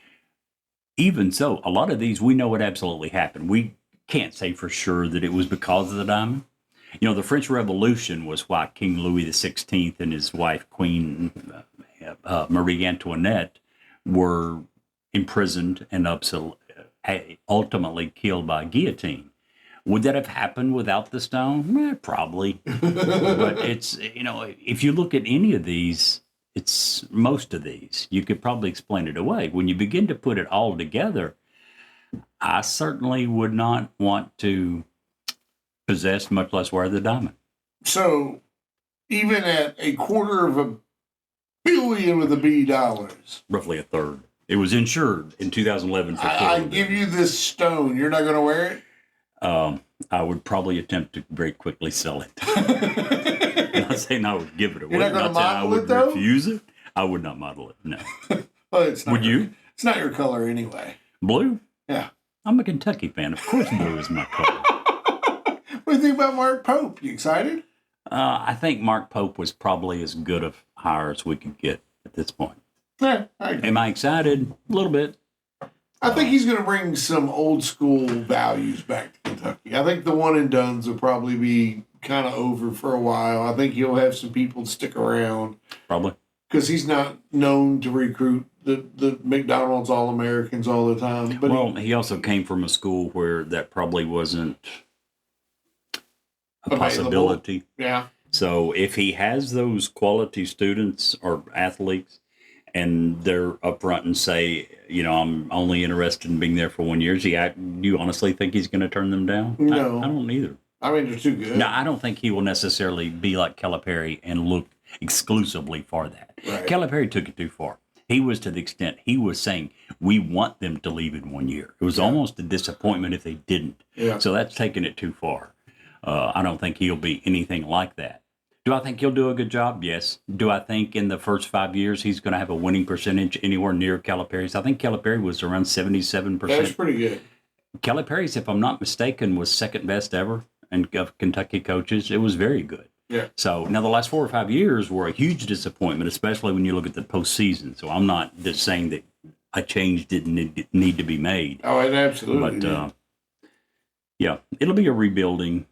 Even so, a lot of these we know what absolutely happened. We can't say for sure that it was because of the diamond. You know, the French Revolution was why King Louis XVI and his wife, Queen Marie Antoinette, were imprisoned and ultimately killed by guillotine. Would that have happened without the stone? Probably. But it's, you know, if you look at any of these, it's most of these, you could probably explain it away. When you begin to put it all together, I certainly would not want to possess, much less wear the diamond. So, even at $250 million with a B dollars, Roughly a third. It was insured in 2011 for I $4 give you this stone. You're not going to wear it? I would probably attempt to very quickly sell it. I'm not saying I would give it away. You're not gonna saying I model would it, though? refuse it. I would not model it. No. Well, it's not Would you? It's not your color anyway. Blue? Yeah. I'm a Kentucky fan. Of course, blue is my color. What do you think about Mark Pope? You excited? I think Mark Pope was probably as good a hire as we could get at this point. Yeah, I agree. Am I excited? A little bit. I think he's going to bring some old school values back to Kentucky. I think the one and dones will probably be kind of over for a while. I think he'll have some people stick around Probably. because he's not known to recruit the McDonald's All-Americans all the time. But Well, he also came from a school where that probably wasn't a Available. possibility. yeah, So if he has those quality students or athletes and they're upfront and say, you know, I'm only interested in being there for 1 year, do you honestly think he's going to turn them down? No. I don't either. I mean, they're too good. No, I don't think he will necessarily be like Calipari and look exclusively for that. Right. Calipari took it too far. He was to the extent he was saying, we want them to leave in 1 year. It was almost a disappointment if they didn't. Yeah. So that's taking it too far. I don't think he'll be anything like that. Do I think he'll do a good job? Yes. Do I think in the first 5 years he's going to have a winning percentage anywhere near Calipari's? I think Calipari was around 77%. That's pretty good. Calipari's, if I'm not mistaken, was second best ever in of Kentucky coaches. It was very good. Yeah. So now the last 4 or 5 years were a huge disappointment, especially when you look at the postseason. So I'm not just saying that a change didn't need to be made. Oh, it absolutely. But yeah, it'll be a rebuilding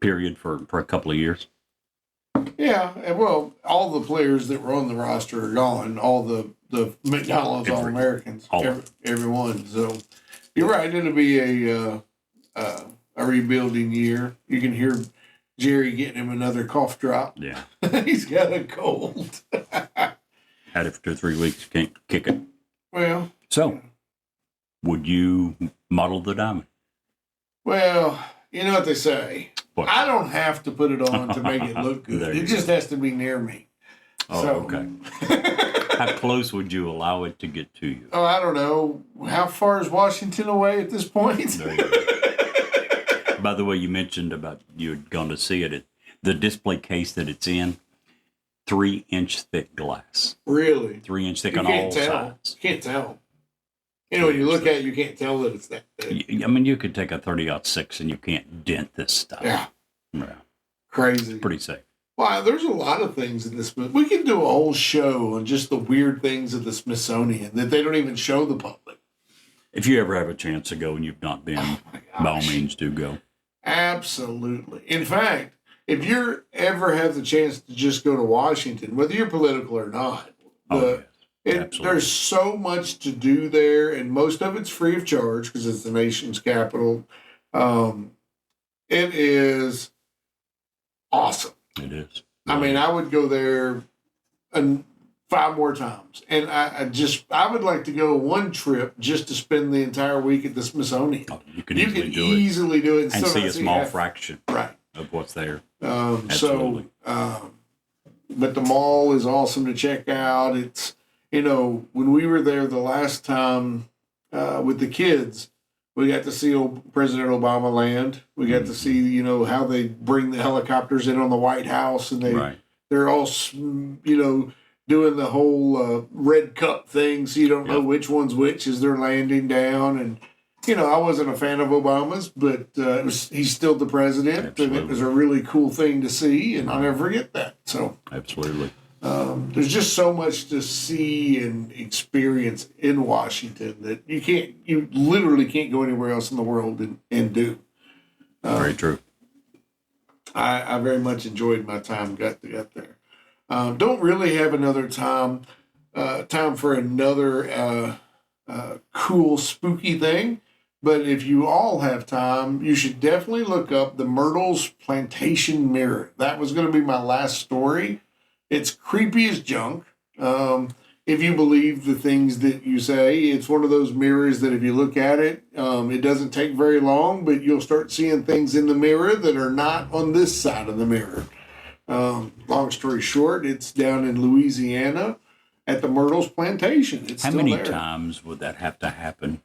period for a couple of years. yeah, and well, all the players that were on the roster are gone. All the the McDonald's All Americans, all of every one. So you're right. It'll be a rebuilding year. You can hear Jerry getting him another cough drop. Yeah. He's got a cold. Had it for 2 or 3 weeks. Can't kick it. Well, So, would you model the diamond? well, you know what they say. What? I don't have to put it on to make it look good. There you It just has to be near me. Oh, So- okay. How close would you allow it to get to you? Oh, I don't know. How far is Washington away at this point? There you go. By the way, you mentioned about you had gone to see it. The display case that it's in, 3-inch thick glass. Really? 3-inch thick You on can't all tell. sides. You can't tell. You know, when you look at it, you can't tell that it's that big. I mean, you could take a 30-06 and you can't dent this stuff. Yeah, Yeah, crazy. pretty safe. Wow, there's a lot of things in this. We can do a whole show on just the weird things of the Smithsonian that they don't even show the public. If you ever have a chance to go and you've not been, Oh by all means, do go. Absolutely. In fact, if you ever have the chance to just go to Washington, whether you're political or not, Oh, yes. Absolutely. there's so much to do there, and most of it's free of charge because it's the nation's capital. It is awesome. It is. I mean, I would go there 5 more times, and I would like to go one trip just to spend the entire week at the Smithsonian. Oh, you can You easily can do it easily do it and still see not a small half- fraction Right. of what's there. So, Absolutely. but the mall is awesome to check out. It's, you know, when we were there the last time with the kids, we got to see President Obama land. We got to see, you know, how they bring the helicopters in on the White House, and Right. they're all, you know, doing the whole red cup thing, so you don't know Yep. which one's which as they're landing down. And you know, I wasn't a fan of Obama's, but he's still the president, and it Absolutely. was a really cool thing to see, and I'll never forget that. So Absolutely. there's just so much to see and experience in Washington that you literally can't go anywhere else in the world and do. Very true. I very much enjoyed my time got there. Don't really have another time for another cool spooky thing, but if you all have time, you should definitely look up the Myrtle's Plantation Mirror. That was going to be my last story. It's creepy as junk. If you believe the things that you say, it's one of those mirrors that if you look at it, it doesn't take very long, but you'll start seeing things in the mirror that are not on this side of the mirror. Long story short, it's down in Louisiana at the Myrtle's Plantation. It's How still many there. times would that have to happen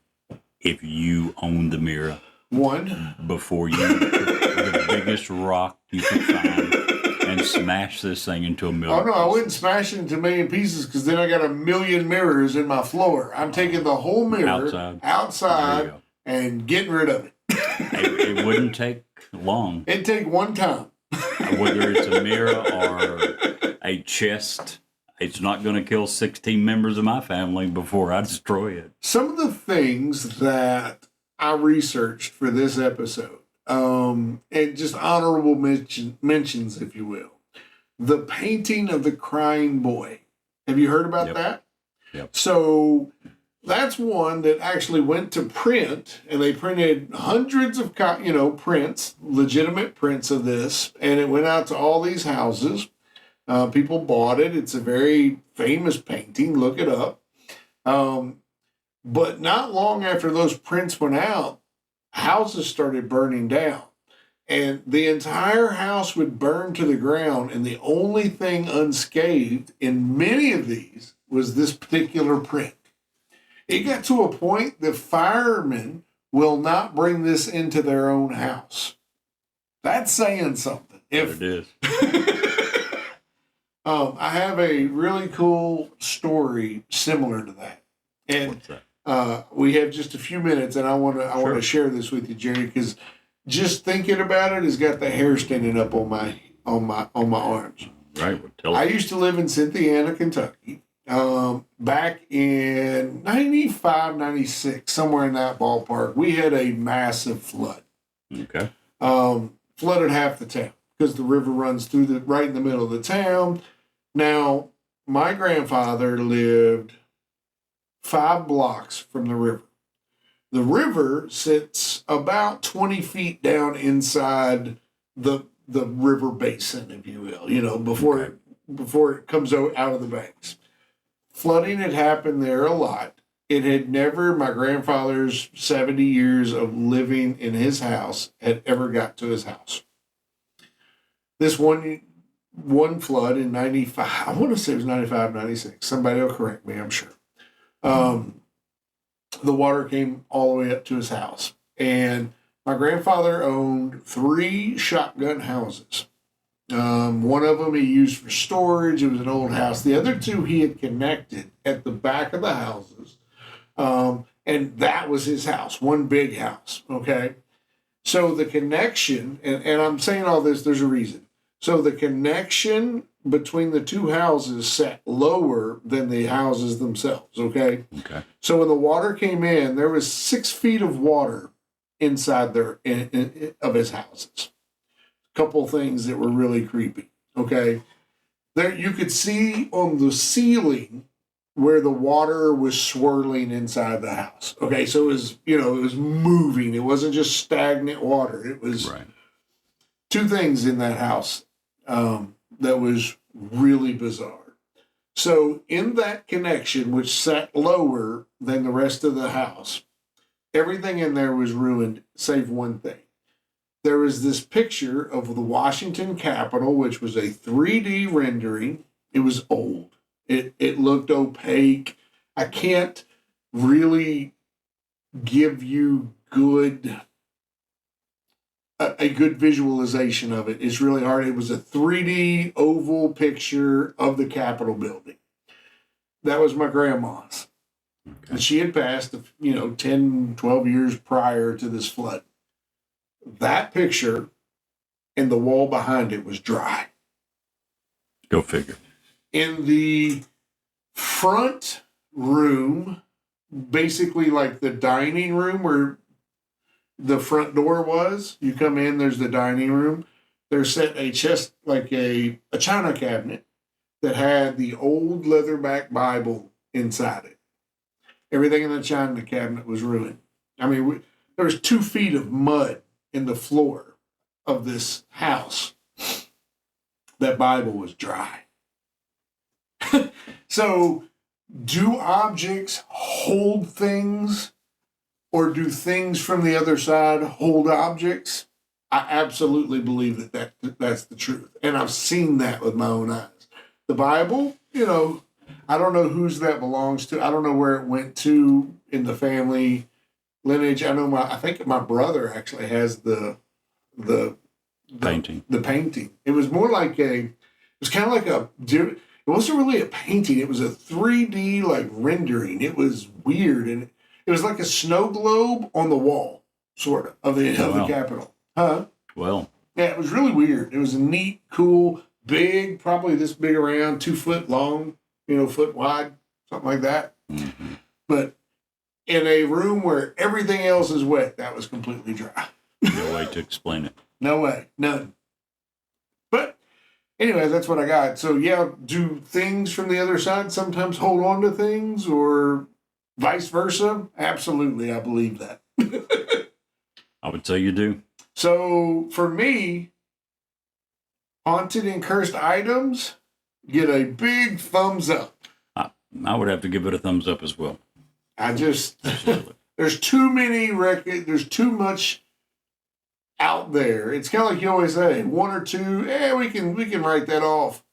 if you owned the mirror One. before you took the biggest rock you could find and smash this thing into a million? Oh no, I pieces? wouldn't smash it into a million pieces because then I got a million mirrors in my floor. I'm taking the whole mirror There outside you go. and getting rid of it. It wouldn't take long, It'd take one time. whether it's a mirror or a chest. It's not going to kill 16 members of my family before I destroy it. Some of the things that I researched for this episode, and just honorable mentions, if you will. The painting of the crying boy. Have you heard about Yep. that? Yep. So that's one that actually went to print, and they printed hundreds of prints, legitimate prints of this, and it went out to all these houses. People bought it. It's a very famous painting. Look it up. But not long after those prints went out, houses started burning down. And the entire house would burn to the ground. And the only thing unscathed in many of these was this particular print. It got to a point that firemen will not bring this into their own house. That's saying something. There it is. I have a really cool story similar to that, and What's that? we have just a few minutes, and I want to share this with you, Jerry, because just thinking about it has got the hair standing up on my arms. Right. Well, tell I us. used to live in Cynthiana, Kentucky, back in 95, 96, somewhere in that ballpark. We had a massive flood. Okay. Flooded half the town because the river runs through right in the middle of the town. Now, my grandfather lived 5 blocks from the river. The river sits about 20 feet down inside the river basin, if you will, before it comes out of the banks. Flooding had happened there a lot. It had never, my grandfather's 70 years of living in his house had ever got to his house. This one flood in 95, I want to say it was 95, 96. Somebody will correct me, I'm sure. The water came all the way up to his house. And my grandfather owned 3 shotgun houses. One of them he used for storage. It was an old house. The other 2 he had connected at the back of the houses. And that was his house, one big house. Okay. So the connection, and I'm saying all this, there's a reason. So the connection between the 2 houses sat lower than the houses themselves. Okay. Okay. So when the water came in, there was 6 feet of water inside there of his houses. A couple things that were really creepy. Okay. There you could see on the ceiling where the water was swirling inside the house. Okay. So it was, it was moving. It wasn't just stagnant water. It was Right. 2 things in that house that was really bizarre. So in that connection, which sat lower than the rest of the house, everything in there was ruined save one thing. There was this picture of the Washington Capitol, which was a 3D rendering. It was old. It looked opaque. I can't really give you a good visualization of it. It's really hard. It was a 3D oval picture of the Capitol building. That was my grandma's. Okay. And she had passed, 10, 12 years prior to this flood. That picture and the wall behind it was dry. Go figure. In the front room, basically like the dining room where the front door was, you come in, there's the dining room. There's set a chest, like a china cabinet that had the old leatherback Bible inside it. Everything in the china cabinet was ruined. I mean, there was 2 feet of mud in the floor of this house. That Bible was dry. So, do objects hold things, or do things from the other side hold objects? I absolutely believe that's the truth. And I've seen that with my own eyes. The Bible, I don't know whose that belongs to. I don't know where it went to in the family lineage. I think my brother actually has the Painting. The painting. It was more like it wasn't really a painting. It was a 3D like rendering. It was weird. And it was like a snow globe on the wall, sort of the Wow. Capitol. Huh? Well, Yeah, it was really weird. It was a neat, cool, big, probably this big around, 2 foot long, foot wide, something like that. mm-hmm. But in a room where everything else is wet, that was completely dry. No way to explain it. No way. None. But anyway, that's what I got. So yeah, do things from the other side sometimes hold on to things or vice versa? Absolutely, I believe that. I would say you do. So for me, haunted and cursed items get a big thumbs up. I would have to give it a thumbs up as well. I just Absolutely. there's too many there's too much out there. It's kind of like you always say, 1 or 2, we can write that off.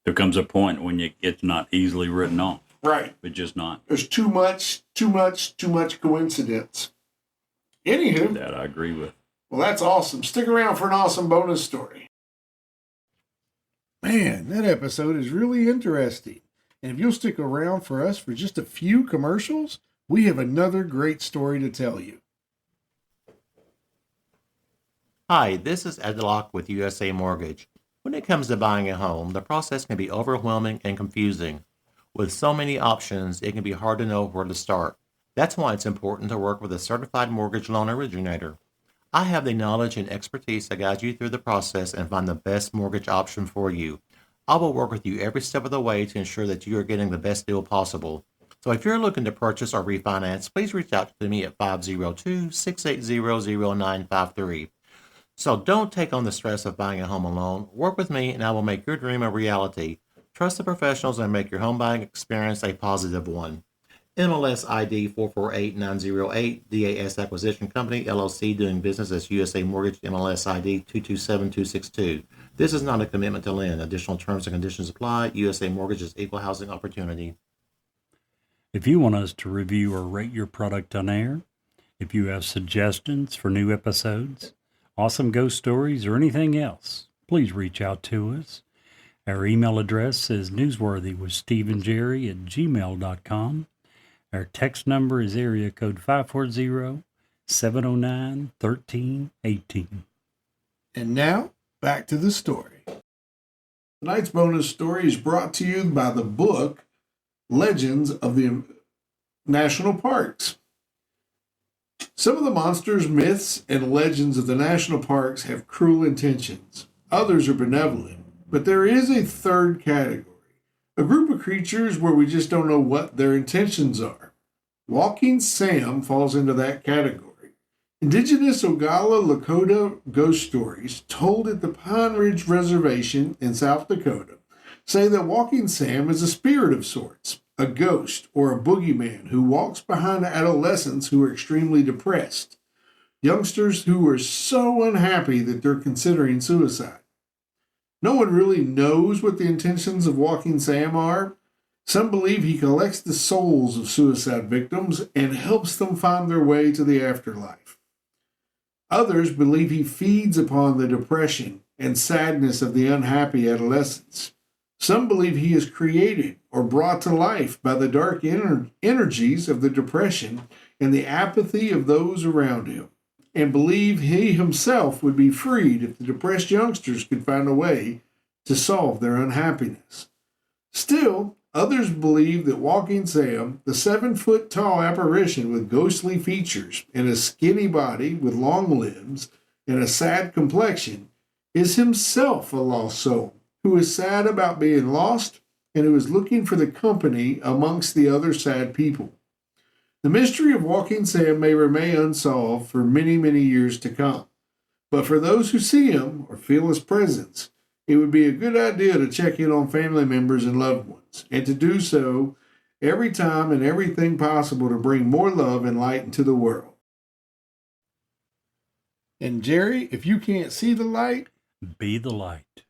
There comes a point when it's not easily written off. Right. But just not. There's too much coincidence. Anywho, That I agree with. well, that's awesome. Stick around for an awesome bonus story. Man, that episode is really interesting. And if you'll stick around for us for just a few commercials, we have another great story to tell you. Hi, this is Ed Locke with USA Mortgage. When it comes to buying a home, the process can be overwhelming and confusing. With so many options, it can be hard to know where to start. That's why it's important to work with a certified mortgage loan originator. I have the knowledge and expertise to guide you through the process and find the best mortgage option for you. I will work with you every step of the way to ensure that you are getting the best deal possible. So if you're looking to purchase or refinance, please reach out to me at 502-680-0953. So don't take on the stress of buying a home alone. Work with me and I will make your dream a reality. Trust the professionals and make your home buying experience a positive one. MLS ID 448908, DAS Acquisition Company, LLC, doing business as USA Mortgage, MLS ID 227262. This is not a commitment to lend. Additional terms and conditions apply. USA Mortgage is equal housing opportunity. If you want us to review or rate your product on air, if you have suggestions for new episodes, awesome ghost stories, or anything else, please reach out to us. Our email address is newsworthywithsteveandjerry@gmail.com. Our text number is area code 540-709-1318. And now, back to the story. Tonight's bonus story is brought to you by the book Legends of the National Parks. Some of the monsters, myths, and legends of the national parks have cruel intentions. Others are benevolent. But there is a third category, a group of creatures where we just don't know what their intentions are. Walking Sam falls into that category. Indigenous Oglala Lakota ghost stories told at the Pine Ridge Reservation in South Dakota say that Walking Sam is a spirit of sorts, a ghost or a boogeyman who walks behind adolescents who are extremely depressed, youngsters who are so unhappy that they're considering suicide. No one really knows what the intentions of Walking Sam are. Some believe he collects the souls of suicide victims and helps them find their way to the afterlife. Others believe he feeds upon the depression and sadness of the unhappy adolescents. Some believe he is created or brought to life by the dark energies of the depression and the apathy of those around him, and believe he himself would be freed if the depressed youngsters could find a way to solve their unhappiness. Still, others believe that Walking Sam, the 7-foot-tall apparition with ghostly features and a skinny body with long limbs and a sad complexion, is himself a lost soul who is sad about being lost and who is looking for the company amongst the other sad people. The mystery of Walking Sam may remain unsolved for many, many years to come. But for those who see him or feel his presence, it would be a good idea to check in on family members and loved ones, and to do so every time and everything possible to bring more love and light into the world. And Jerry, if you can't see the light, Be the light.